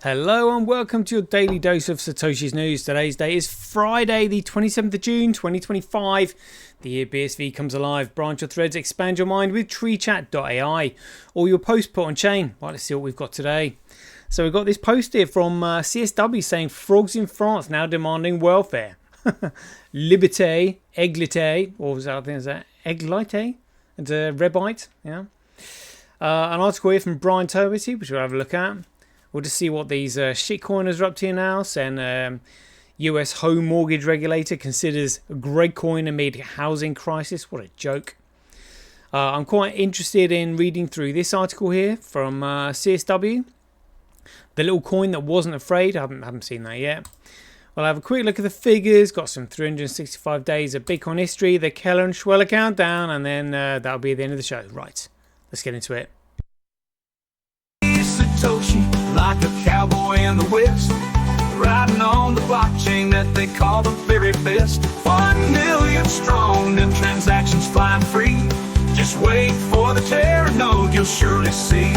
Hello and welcome to your daily dose of Satoshi's news. Today's date is Friday, the 27th of June, 2025. The year BSV comes alive. Branch your threads, expand your mind with treechat.ai. All your posts put on chain. Right, let's see what we've got today. So we've got this post here from CSW saying frogs in France now demanding welfare. Liberté, Eglité, or was that, I think is that Eglité? It's a Rebite, yeah. An article here from Bryan Daugherty, which we'll have a look at. We'll just see what these shitcoiners are up to now. Saying US home mortgage regulator considers Gregcoin amid housing crisis. What a joke. I'm quite interested in reading through this article here from CSW. The little coin that wasn't afraid. I haven't seen that yet. We'll have a quick look at the figures. Got some 365 days of Bitcoin history. The Keller and Schweller countdown. And then that'll be the end of the show. Right. Let's get into it. Satoshi, like a cowboy in the West, riding on the blockchain that they call the very best. 1 million strong, them transactions flying free. Just wait for the Terra node, you'll surely see.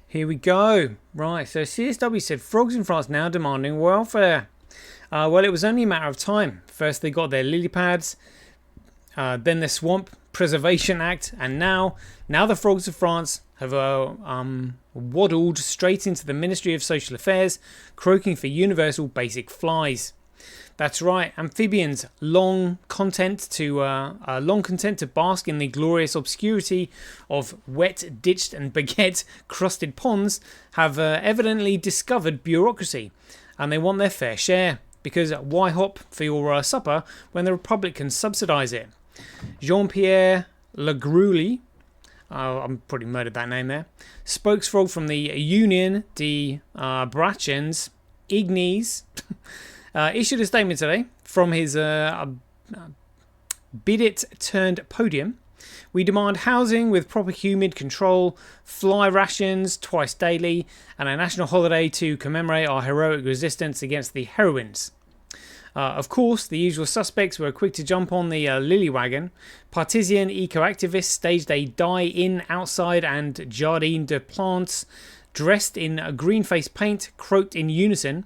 Here we go. Right, so CSW said frogs in France now demanding welfare. Well, it was only a matter of time. First they got their lily pads, then the Swamp Preservation Act, and now the frogs of France have waddled straight into the Ministry of Social Affairs, croaking for universal basic flies. That's right, amphibians, long content to bask in the glorious obscurity of wet, ditched and baguette-crusted ponds, have evidently discovered bureaucracy, and they want their fair share. Because why hop for your supper when the Republicans subsidise it? Jean-Pierre Legrouilly, I'm probably murdered that name there, spokesfrog from the Union des Brachens Ignes, issued a statement today from his bidet-turned-podium. We demand housing with proper humid control, fly rations twice daily, and a national holiday to commemorate our heroic resistance against the heroines. Of course, the usual suspects were quick to jump on the lily wagon. Partisan eco-activists staged a die-in outside and Jardin de Plantes, dressed in green face paint, croaked in unison.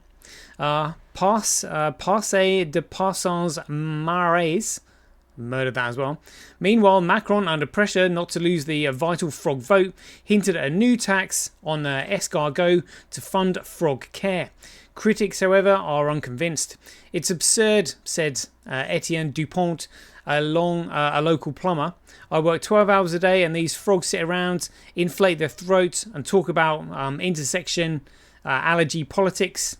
Passe de Passants Marais, murdered that as well. Meanwhile, Macron, under pressure not to lose the vital frog vote, hinted at a new tax on escargot to fund frog care. Critics, however, are unconvinced. It's absurd, said Etienne Dupont, a local plumber. I work 12 hours a day and these frogs sit around, inflate their throats and talk about intersection allergy politics.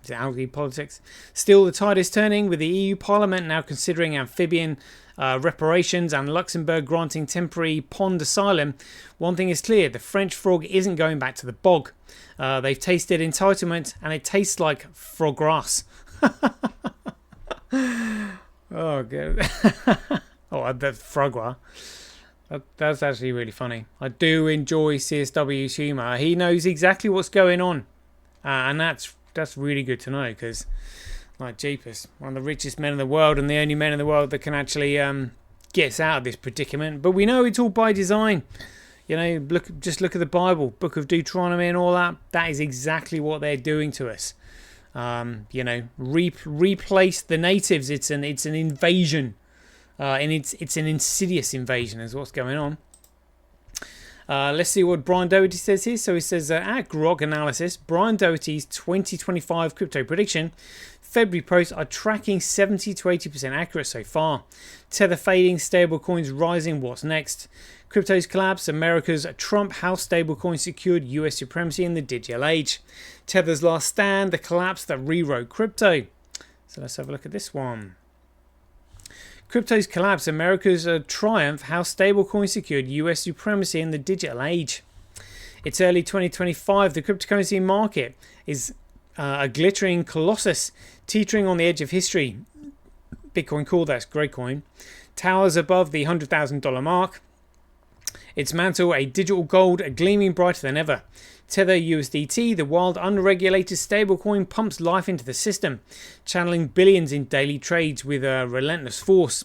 Is it algae politics? Still, the tide is turning, with the EU Parliament now considering amphibian reparations and Luxembourg granting temporary pond asylum. One thing is clear, the French frog isn't going back to the bog. They've tasted entitlement and it tastes like frog grass. Oh, good. Oh, the frogwa. That's actually really funny. I do enjoy CSW's humour. He knows exactly what's going on. And that's really good to know, because, like, jeepers, one of the richest men in the world and the only men in the world that can actually get us out of this predicament. But we know it's all by design. You know, just look at the Bible, Book of Deuteronomy and all that. That is exactly what they're doing to us. You know, replace the natives. It's an invasion, and it's an insidious invasion is what's going on. Let's see what Bryan Daugherty says here. So he says, at Grok Analysis, Bryan Daugherty's 2025 crypto prediction, February posts are tracking 70 to 80% accurate so far. Tether fading, stablecoins rising, what's next? Crypto's collapse, America's Trump House stablecoin secured US supremacy in the digital age. Tether's last stand, the collapse that rewrote crypto. So let's have a look at this one. Crypto's collapse, America's triumph, how stablecoin secured US supremacy in the digital age. It's early 2025. The cryptocurrency market is a glittering colossus teetering on the edge of history. Bitcoin Core, that's Gregcoin, towers above the $100,000 mark. Its mantle, a digital gold, gleaming brighter than ever. Tether USDT, the wild, unregulated stablecoin, pumps life into the system, channeling billions in daily trades with a relentless force.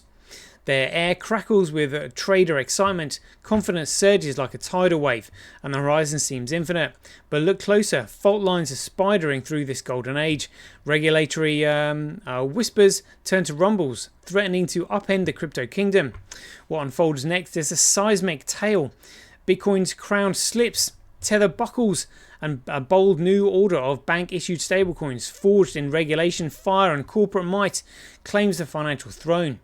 Their air crackles with trader excitement, confidence surges like a tidal wave, and the horizon seems infinite. But look closer, fault lines are spidering through this golden age. Regulatory whispers turn to rumbles, threatening to upend the crypto kingdom. What unfolds next is a seismic tale. Bitcoin's crown slips, Tether buckles, and a bold new order of bank-issued stablecoins forged in regulation, fire, and corporate might claims the financial throne.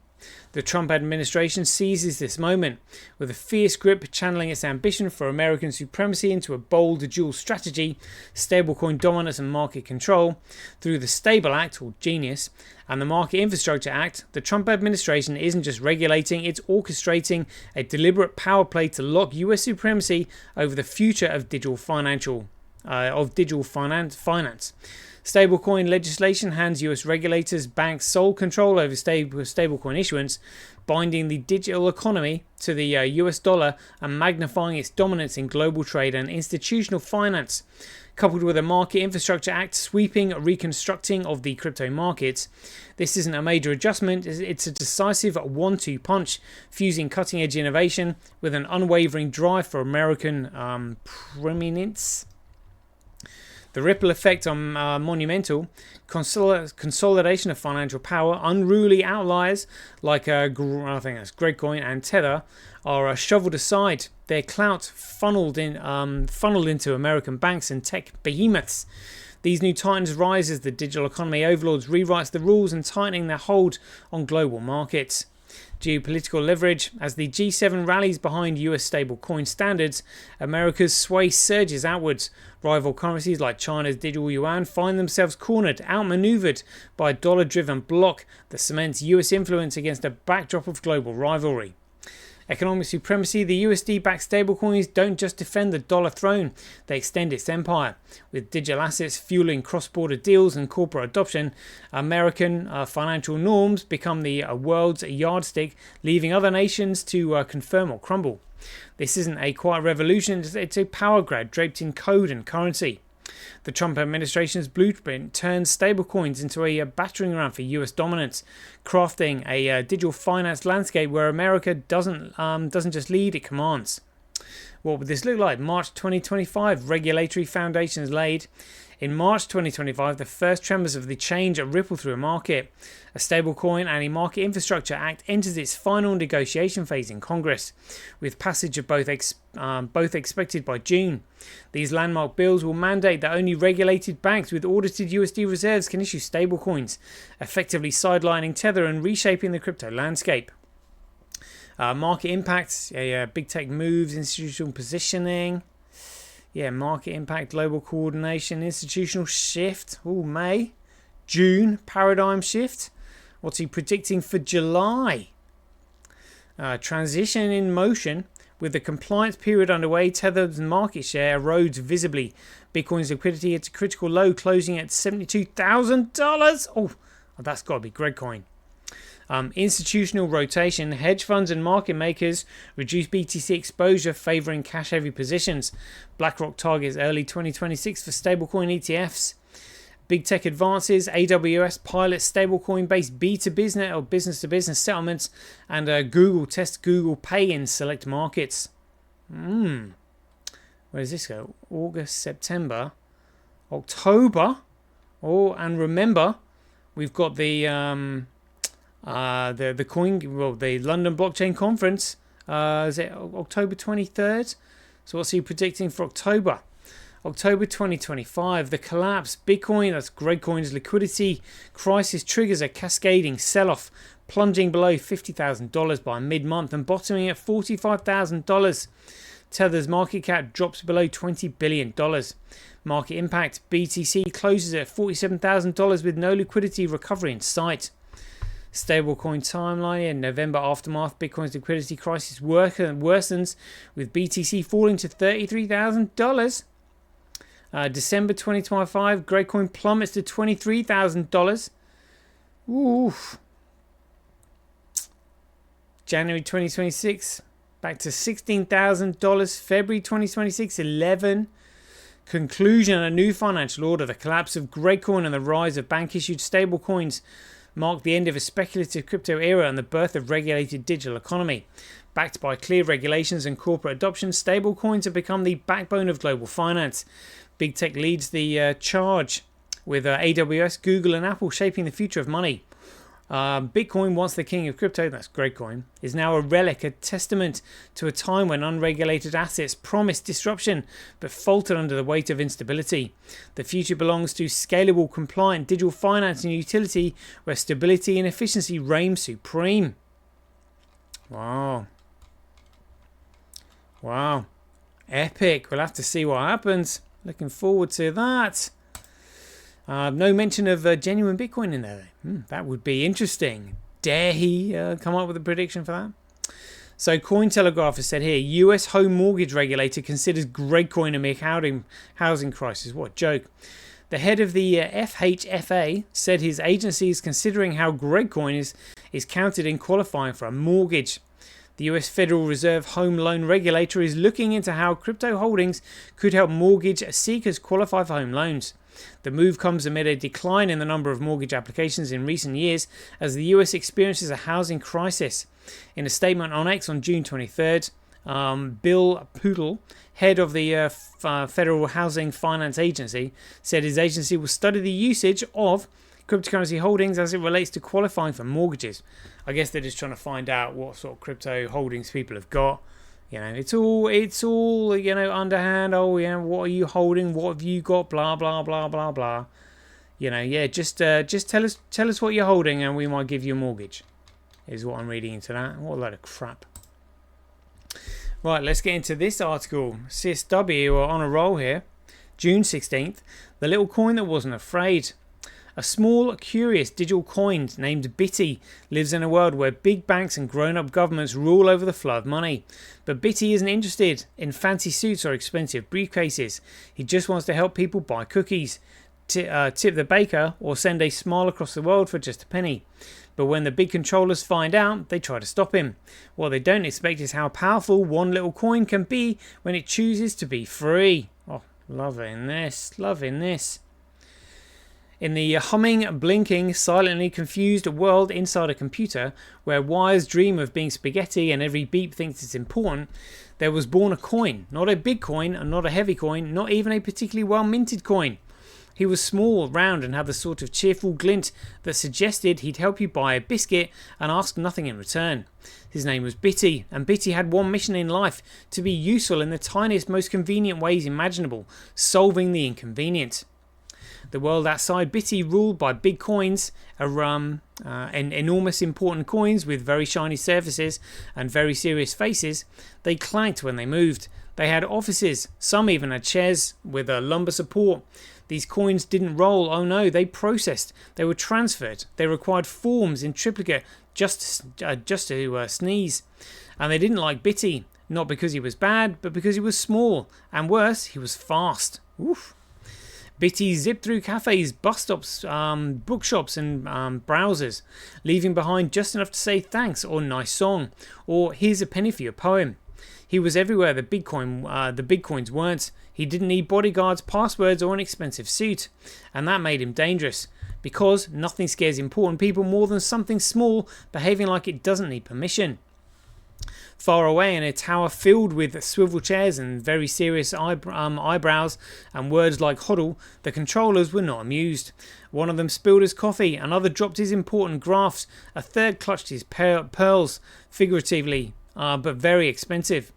The Trump administration seizes this moment, with a fierce grip channeling its ambition for American supremacy into a bold dual strategy, stablecoin dominance and market control. Through the Stable Act, or Genius, and the Market Infrastructure Act, the Trump administration isn't just regulating, it's orchestrating a deliberate power play to lock US supremacy over the future of digital finance. Stablecoin legislation hands US regulators banks sole control over stablecoin issuance, binding the digital economy to the US dollar and magnifying its dominance in global trade and institutional finance. Coupled with a Market Infrastructure Act sweeping reconstructing of the crypto markets, this isn't a major adjustment, it's a decisive 1-2 punch, fusing cutting-edge innovation with an unwavering drive for American preeminence. The ripple effect on monumental consolidation of financial power. Unruly outliers like I think that's Gregcoin and Tether are shoveled aside. Their clout funneled into American banks and tech behemoths. These new titans rise as the digital economy overlords rewrites the rules and tightening their hold on global markets. Geopolitical leverage. As the G7 rallies behind US stablecoin standards, America's sway surges outwards. Rival currencies like China's digital yuan find themselves cornered, outmaneuvered by a dollar-driven bloc that cements US influence against a backdrop of global rivalry. Economic supremacy. The USD-backed stablecoins don't just defend the dollar throne, they extend its empire. With digital assets fueling cross-border deals and corporate adoption, American financial norms become the world's yardstick, leaving other nations to confirm or crumble. This isn't a quiet revolution, it's a power grab draped in code and currency. The Trump administration's blueprint turns stablecoins into a battering ram for US dominance, crafting a digital finance landscape where America doesn't just lead, it commands. What would this look like? March 2025, regulatory foundations laid. In March 2025, the first tremors of the change ripple through a market. A stablecoin and a Market Infrastructure Act enters its final negotiation phase in Congress, with passage of both expected by June. These landmark bills will mandate that only regulated banks with audited USD reserves can issue stablecoins, effectively sidelining Tether and reshaping the crypto landscape. Market impacts, big tech moves, institutional positioning. Market impact, global coordination, institutional shift. May. June, paradigm shift. What's he predicting for July? Transition in motion. With the compliance period underway, Tether's market share erodes visibly. Bitcoin's liquidity hits a critical low, closing at $72,000. Oh, that's got to be Gregcoin. Institutional rotation. Hedge funds and market makers reduce BTC exposure, favoring cash-heavy positions. BlackRock targets early 2026 for stablecoin ETFs. Big tech advances. AWS pilots stablecoin-based B2business or business-to-business settlements, and Google tests Google Pay in select markets. Where does this go? August, September, October. Oh, and remember, we've got the London Blockchain Conference. Is it October 23rd? So what's he predicting for October? October 2025, the collapse. Bitcoin, that's Gregcoin's liquidity crisis, triggers a cascading sell-off, plunging below $50,000 by mid-month and bottoming at $45,000. Tether's market cap drops below $20 billion. Market impact. BTC closes at $47,000 with no liquidity recovery in sight. Stablecoin timeline. In November aftermath, Bitcoin's liquidity crisis worsens with BTC falling to $33,000. December 2025, Gregcoin plummets to $23,000. Oof. January 2026, back to $16,000. February 2026, 11. Conclusion, a new financial order. The collapse of Gregcoin and the rise of bank-issued stablecoins marked the end of a speculative crypto era and the birth of regulated digital economy. Backed by clear regulations and corporate adoption, stablecoins have become the backbone of global finance. Big tech leads the charge, with AWS, Google and Apple shaping the future of money. Bitcoin, once the king of crypto, that's great coin, is now a relic, a testament to a time when unregulated assets promised disruption but faltered under the weight of instability. The future belongs to scalable, compliant digital finance and utility where stability and efficiency reign supreme. Wow. Wow. Epic. We'll have to see what happens. Looking forward to that. No mention of genuine Bitcoin in there. That would be interesting. Dare he come up with a prediction for that? So Cointelegraph has said here, US home mortgage regulator considers Gradecoin amid housing crisis. What a joke. The head of the FHFA said his agency is considering how Gradecoin is counted in qualifying for a mortgage. The US Federal Reserve Home Loan Regulator is looking into how crypto holdings could help mortgage seekers qualify for home loans. The move comes amid a decline in the number of mortgage applications in recent years as the US experiences a housing crisis. In a statement on X on June 23rd, Bill Poodle, head of the Federal Housing Finance Agency, said his agency will study the usage of cryptocurrency holdings as it relates to qualifying for mortgages. I guess they're just trying to find out what sort of crypto holdings people have got. You know, it's all you know, underhand. Oh, yeah, what are you holding? What have you got? Blah blah blah blah blah. You know, yeah, just tell us what you're holding, and we might give you a mortgage. Is what I'm reading into that. What a load of crap. Right, let's get into this article. CSW are on a roll here. June 16th, the little coin that wasn't afraid. A small, curious digital coin named Bitty lives in a world where big banks and grown-up governments rule over the flow of money. But Bitty isn't interested in fancy suits or expensive briefcases. He just wants to help people buy cookies, tip the baker, or send a smile across the world for just a penny. But when the big controllers find out, they try to stop him. What they don't expect is how powerful one little coin can be when it chooses to be free. Oh, loving this, loving this. In the humming, blinking, silently confused world inside a computer, where wires dream of being spaghetti and every beep thinks it's important, there was born a coin. Not a big coin, and not a heavy coin, not even a particularly well-minted coin. He was small, round, and had the sort of cheerful glint that suggested he'd help you buy a biscuit and ask nothing in return. His name was Bitty, and Bitty had one mission in life: to be useful in the tiniest, most convenient ways imaginable, solving the inconvenient. The world outside Bitty, ruled by big coins, enormous important coins with very shiny surfaces and very serious faces, they clanked when they moved. They had offices, some even had chairs with a lumbar support. These coins didn't roll, oh no, they processed, they were transferred, they required forms in triplicate just to sneeze. And they didn't like Bitty, not because he was bad, but because he was small, and worse, he was fast. Oof. Bitty zipped through cafes, bus stops, bookshops and browsers, leaving behind just enough to say thanks or nice song, or here's a penny for your poem. He was everywhere the big coins weren't. He didn't need bodyguards, passwords or an expensive suit. And that made him dangerous, because nothing scares important people more than something small behaving like it doesn't need permission. Far away in a tower filled with swivel chairs and very serious eyebrows and words like hodl, the controllers were not amused. One of them spilled his coffee, another dropped his important graphs, a third clutched his pearls, figuratively, but very expensive.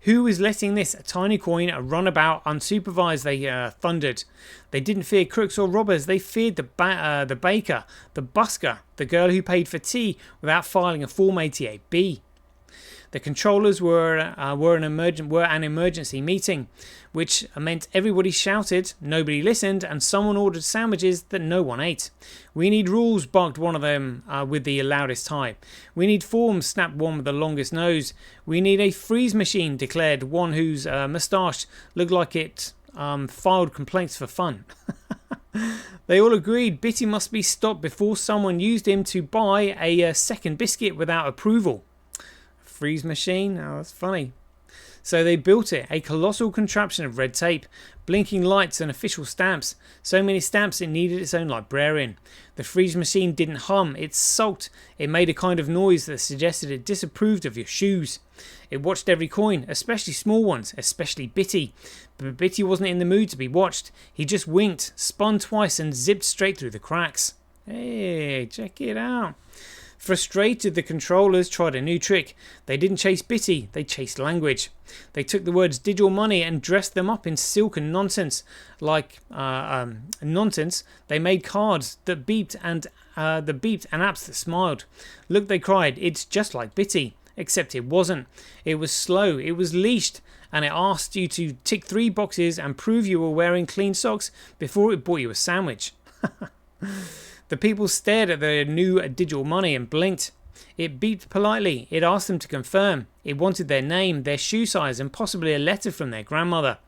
Who was letting this tiny coin run about unsupervised, they thundered. They didn't fear crooks or robbers, they feared the baker, the busker, the girl who paid for tea without filing a Form 88B. The controllers were an emergency meeting, which meant everybody shouted, nobody listened, and someone ordered sandwiches that no one ate. We need rules, barked one of them with the loudest tie. We need forms, snapped one with the longest nose. We need a freeze machine, declared one whose moustache looked like it filed complaints for fun. They all agreed Bitty must be stopped before someone used him to buy a second biscuit without approval. Freeze machine? Oh, that's funny. So they built it, a colossal contraption of red tape, blinking lights and official stamps. So many stamps it needed its own librarian. The freeze machine didn't hum, it sulked. It made a kind of noise that suggested it disapproved of your shoes. It watched every coin, especially small ones, especially Bitty. But Bitty wasn't in the mood to be watched. He just winked, spun twice and zipped straight through the cracks. Hey, check it out. Frustrated, the controllers tried a new trick. They didn't chase Bitty, they chased language. They took the words digital money and dressed them up in silk and nonsense. Nonsense, they made cards that beeped and apps that smiled. Look, they cried, it's just like Bitty. Except it wasn't. It was slow, it was leashed, and it asked you to tick 3 boxes and prove you were wearing clean socks before it bought you a sandwich. The people stared at their new digital money and blinked. It beeped politely. It asked them to confirm. It wanted their name, their shoe size, and possibly a letter from their grandmother.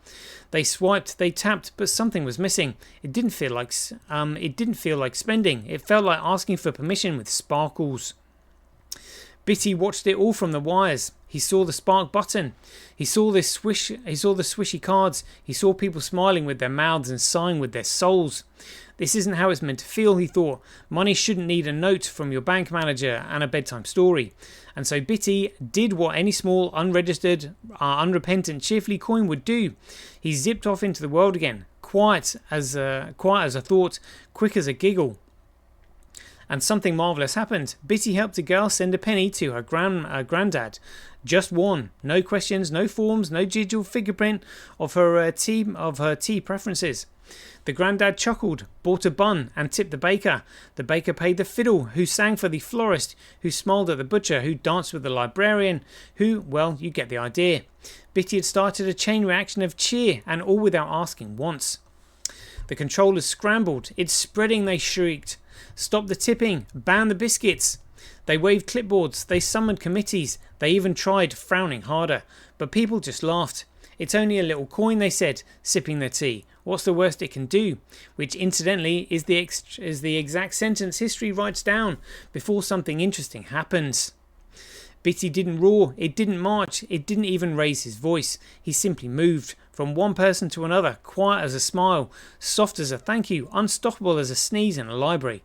They swiped, they tapped, but something was missing. It didn't feel like spending. It felt like asking for permission with sparkles. Bitty watched it all from the wires. He saw the spark button. He saw the swishy cards. He saw people smiling with their mouths and sighing with their souls. This isn't how it's meant to feel, he thought. Money shouldn't need a note from your bank manager and a bedtime story. And so Bitty did what any small, unregistered, unrepentant, cheerfully coin would do. He zipped off into the world again, quiet as a thought, quick as a giggle. And something marvellous happened. Bitty helped a girl send a penny to her granddad. Just one. No questions, no forms, no digital fingerprint of her tea preferences. The granddad chuckled, bought a bun and tipped the baker. The baker paid the fiddle, who sang for the florist, who smiled at the butcher, who danced with the librarian, who, well, you get the idea. Bitty had started a chain reaction of cheer, and all without asking once. The controllers scrambled. It's spreading, they shrieked. Stop the tipping, ban the biscuits. They waved clipboards, they summoned committees, they even tried, frowning harder. But people just laughed. It's only a little coin, they said, sipping their tea. What's the worst it can do? Which, incidentally, is the exact sentence history writes down before something interesting happens. Bitty didn't roar, it didn't march, it didn't even raise his voice. He simply moved from one person to another, quiet as a smile, soft as a thank you, unstoppable as a sneeze in a library.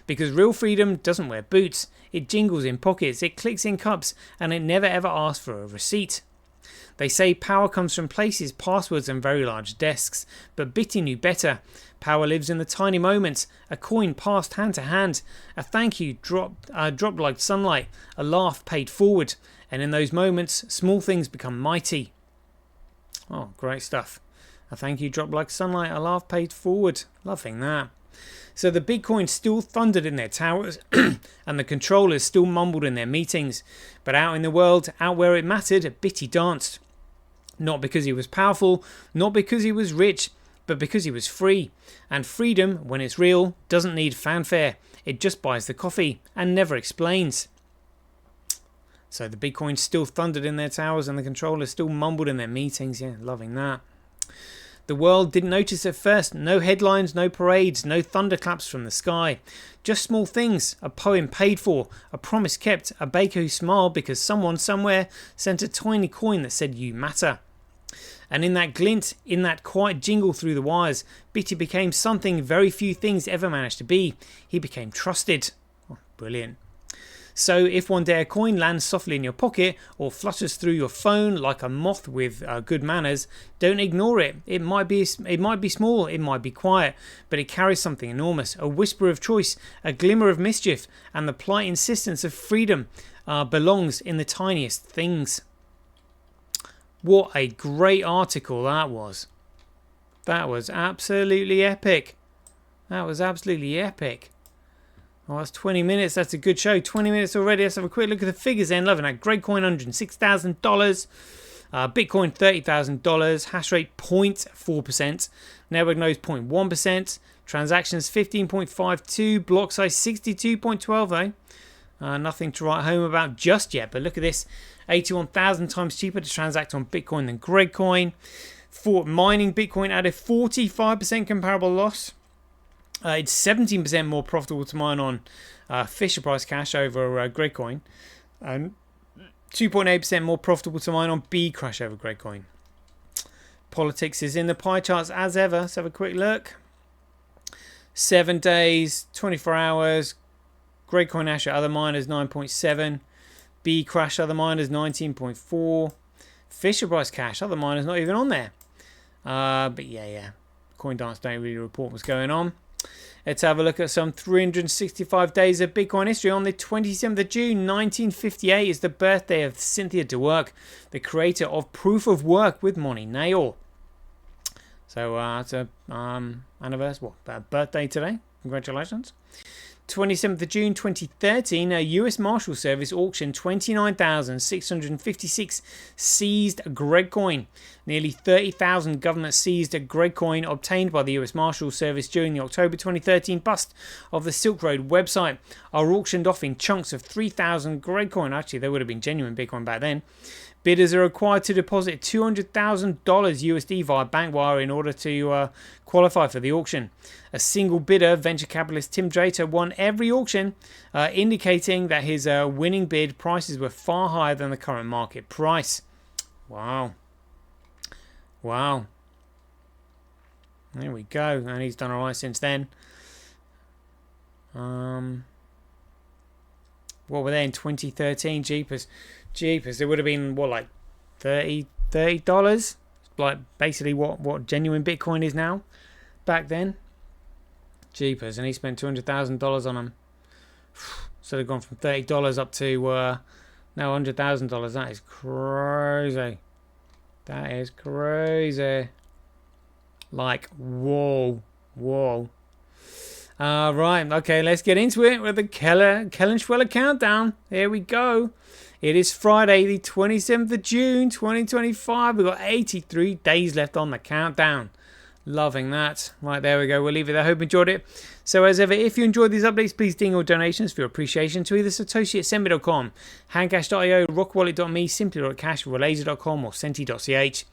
Because real freedom doesn't wear boots, it jingles in pockets, it clicks in cups, and it never ever asks for a receipt. They say power comes from places, passwords and very large desks, but Bitty knew better. Power lives in the tiny moments, a coin passed hand to hand, a thank you dropped like sunlight, a laugh paid forward, and in those moments small things become mighty. Oh, great stuff. A thank you dropped like sunlight, a laugh paid forward. Loving that. So the big coins still thundered in their towers and the controllers still mumbled in their meetings. But out in the world, out where it mattered, Bitty danced. Not because he was powerful, not because he was rich, but because he was free. And freedom, when it's real, doesn't need fanfare. It just buys the coffee and never explains. So the big coins still thundered in their towers and the controllers still mumbled in their meetings. Yeah, loving that. The world didn't notice at first. No headlines, no parades, no thunderclaps from the sky. Just small things. A poem paid for. A promise kept. A baker who smiled because someone somewhere sent a tiny coin that said you matter. And in that glint, in that quiet jingle through the wires, Bitty became something very few things ever managed to be. He became trusted. Oh, brilliant. So if one day a coin lands softly in your pocket or flutters through your phone like a moth with good manners, don't ignore it. It might be small, it might be quiet, but it carries something enormous, a whisper of choice, a glimmer of mischief, and the polite insistence of freedom belongs in the tiniest things. What a great article that was. That was absolutely epic. That was absolutely epic. Oh, that's 20 minutes. That's a good show. 20 minutes already. Let's have a quick look at the figures then. Loving that. Great coin, $106,000. Bitcoin, $30,000. Hash rate, 0.4%. Network nodes, 0.1%. Transactions, 15.52. Block size, 62.12 though. Nothing to write home about just yet. But look at this. 81,000 times cheaper to transact on Bitcoin than Gregcoin. For mining Bitcoin at a 45% comparable loss. It's 17% more profitable to mine on Fisher Price Cash over Gregcoin. And 2.8% more profitable to mine on B Crush over Gradecoin. Politics is in the pie charts as ever. Let's have a quick look. 7 days, 24 hours. Gradecoin Ash at other miners 9.7. B Crush other miners 19.4. Fisher Price Cash other miners not even on there. But yeah. CoinDance don't really report what's going on. Let's have a look at some 365 days of Bitcoin history. On the 27th of June 1958 is the birthday of Cynthia DeWerck, the creator of Proof of Work with Monty Nail. So it's a anniversary, birthday today. Congratulations. 27th of June 2013, a US Marshal Service auctioned 29,656 seized Gradecoin. Nearly 30,000 government seized Gradecoin obtained by the US Marshal Service during the October 2013 bust of the Silk Road website are auctioned off in chunks of 3,000 Gradecoin. Actually, they would have been genuine Bitcoin back then. Bidders are required to deposit $200,000 USD via bank wire in order to qualify for the auction. A single bidder, venture capitalist Tim Drater, won every auction, indicating that his winning bid prices were far higher than the current market price. Wow. There we go. And he's done alright since then. What were they in 2013? Jeepers, it would have been what, like $30, like basically what genuine Bitcoin is now. Back then, jeepers, and he spent $200,000 on them. So they've gone from $30 up to now $100,000. That is crazy. That is crazy. Like whoa. Right, okay, let's get into it with the Kellenschweller countdown. Here we go. It is Friday, the 27th of June, 2025. We've got 83 days left on the countdown. Loving that. Right, there we go. We'll leave it there. I hope you enjoyed it. So as ever, if you enjoyed these updates, please ding all donations for your appreciation to either Satoshi@Semi.com, Handcash.io, RockWallet.me, Simply.cash, Related.com, or Senti.ch.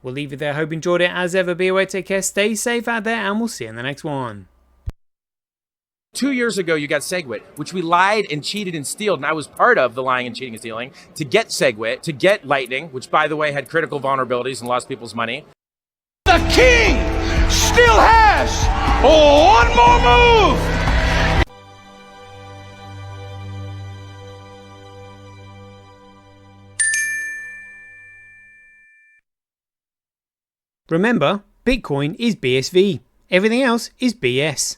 We'll leave it there. I hope you enjoyed it. As ever, be aware, take care, stay safe out there, and we'll see you in the next one. 2 years ago, you got SegWit, which we lied and cheated and stealed, and I was part of the lying and cheating and stealing to get SegWit, to get Lightning, which, by the way, had critical vulnerabilities and lost people's money. The king still has one more move. Remember, Bitcoin is BSV. Everything else is BS.